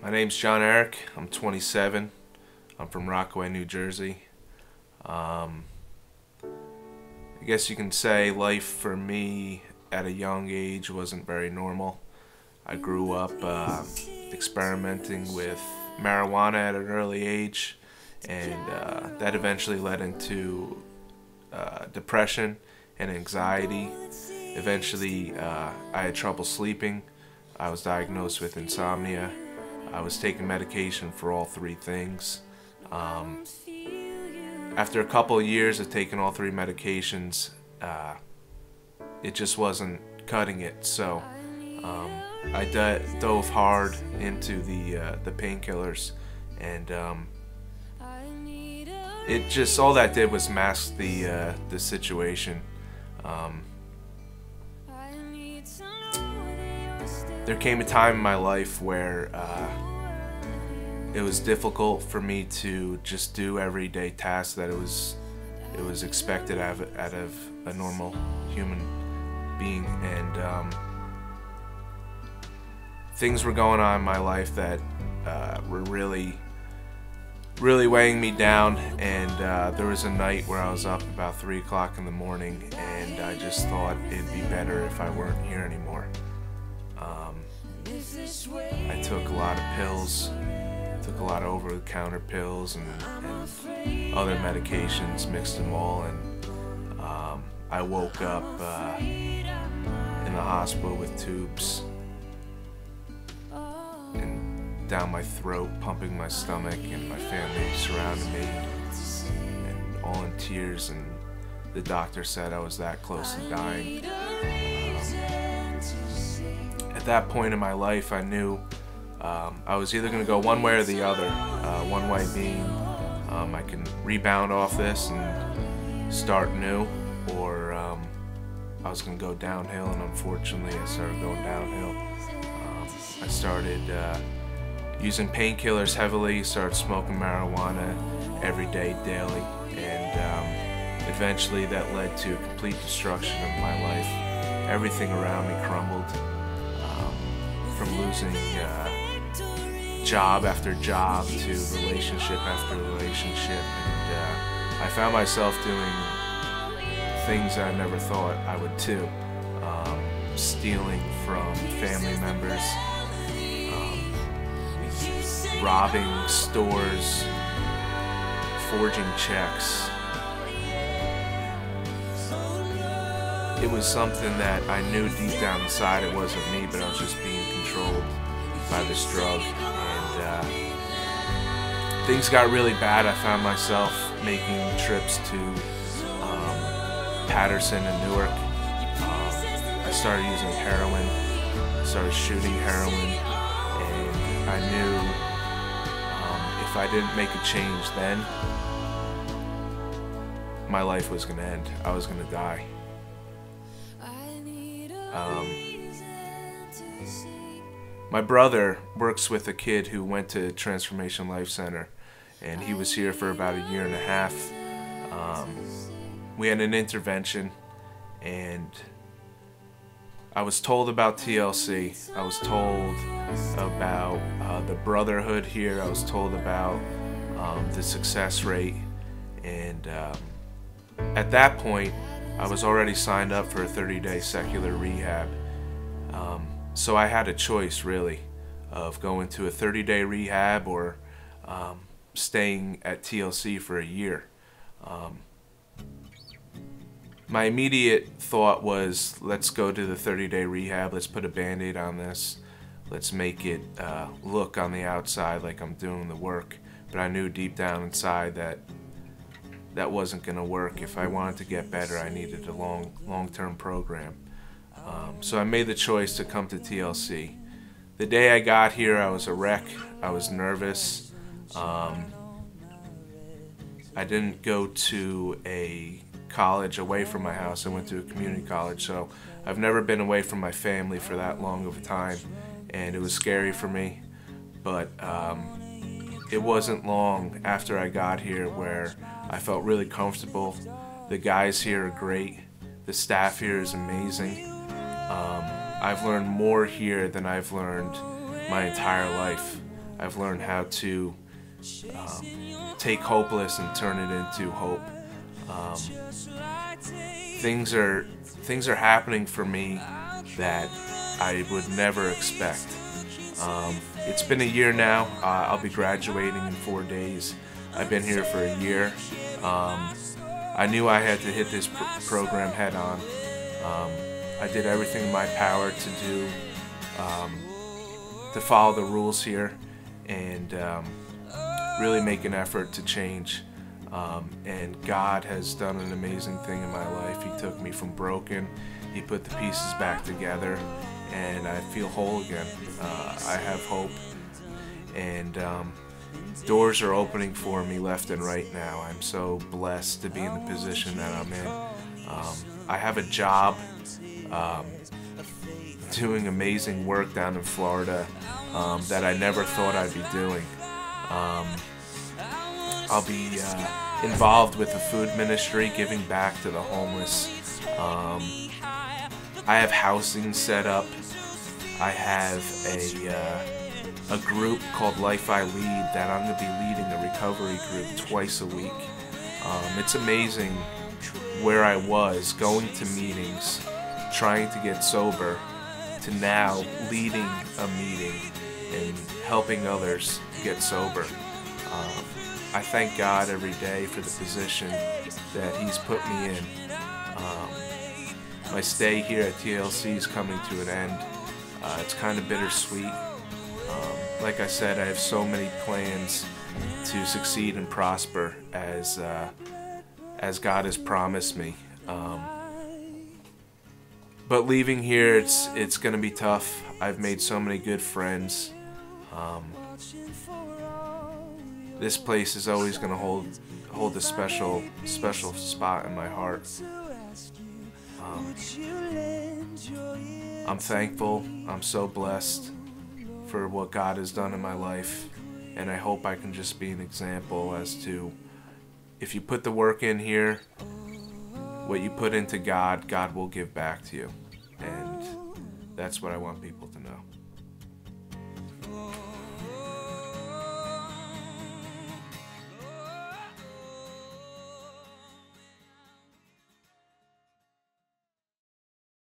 My name's Jon-Erik. I'm 27. I'm from Rockaway, New Jersey. I guess you can say life for me at a young age wasn't very normal. I grew up experimenting with marijuana at an early age, and that eventually led into depression and anxiety. Eventually, I had trouble sleeping. I was diagnosed with insomnia. I was taking medication for all three things. After a couple of years of taking all three medications, it just wasn't cutting it. So I dove hard into the painkillers, and it just, all that did was mask the situation. There came a time in my life where it was difficult for me to just do everyday tasks that it was expected out of a normal human being, and things were going on in my life that were really weighing me down. And there was a night where I was up about 3 o'clock in the morning, and I just thought it'd be better if I weren't here anymore. I took a lot of pills, took a lot of over-the-counter pills and other medications, mixed them all, and I woke up in the hospital with tubes and down my throat, pumping my stomach, and my family surrounded me and all in tears, and the doctor said I was that close to dying. At that point in my life, I knew I was either going to go one way or the other. One way being I can rebound off this and start new, or I was going to go downhill, and unfortunately I started going downhill. I started using painkillers heavily, started smoking marijuana every day, daily, and eventually that led to complete destruction of my life. Everything around me crumbled. From losing job after job to relationship after relationship, and I found myself doing things I never thought I would do. Stealing from family members, robbing stores, forging checks. It was something that I knew deep down inside it wasn't me, but I was just being controlled by this drug. And things got really bad. I found myself making trips to Patterson and Newark. I started using heroin. I started shooting heroin, and I knew if I didn't make a change then, my life was going to end. I was going to die. My brother works with a kid who went to Transformation Life Center, and he was here for about 1.5 years. We had an intervention, and I was told about TLC. I was told about the brotherhood here. I was told about the success rate, and at that point I was already signed up for a 30-day secular rehab. So I had a choice, really, of going to a 30-day rehab or staying at TLC for 1 year. My immediate thought was, let's go to the 30-day rehab, let's put a band-aid on this, let's make it look on the outside like I'm doing the work. But I knew deep down inside that that wasn't going to work. If I wanted to get better, I needed a long-term program. So I made the choice to come to TLC. The day I got here, I was a wreck. I was nervous. I didn't go to a college away from my house. I went to a community college, so I've never been away from my family for that long of a time, and it was scary for me. But it wasn't long after I got here where I felt really comfortable. The guys here are great. The staff here is amazing. I've learned more here than I've learned my entire life. I've learned how to take hopeless and turn it into hope. Things are happening for me that I would never expect. It's been a year now. I'll be graduating in 4 days. I've been here for a year. I knew I had to hit this program head on. I did everything in my power to do, to follow the rules here, and really make an effort to change. And God has done an amazing thing in my life. He took me from broken. He put the pieces back together, and I feel whole again. I have hope, and doors are opening for me left and right now. I'm so blessed to be in the position that I'm in. I have a job doing amazing work down in Florida that I never thought I'd be doing. I'll be involved with the food ministry, giving back to the homeless. I have housing set up. I have a group called Life I Lead that I'm going to be leading a recovery group twice a week. It's amazing where I was going to meetings, trying to get sober, to now leading a meeting and helping others get sober. I thank God every day for the position that He's put me in. My stay here at TLC is coming to an end. It's kind of bittersweet. Like I said, I have so many plans to succeed and prosper as God has promised me. But leaving here, it's going to be tough. I've made so many good friends. This place is always going to hold a special spot in my heart. I'm thankful. I'm so blessed for what God has done in my life, and I hope I can just be an example as to, if you put the work in here, what you put into God, God will give back to you, and that's what I want people to know.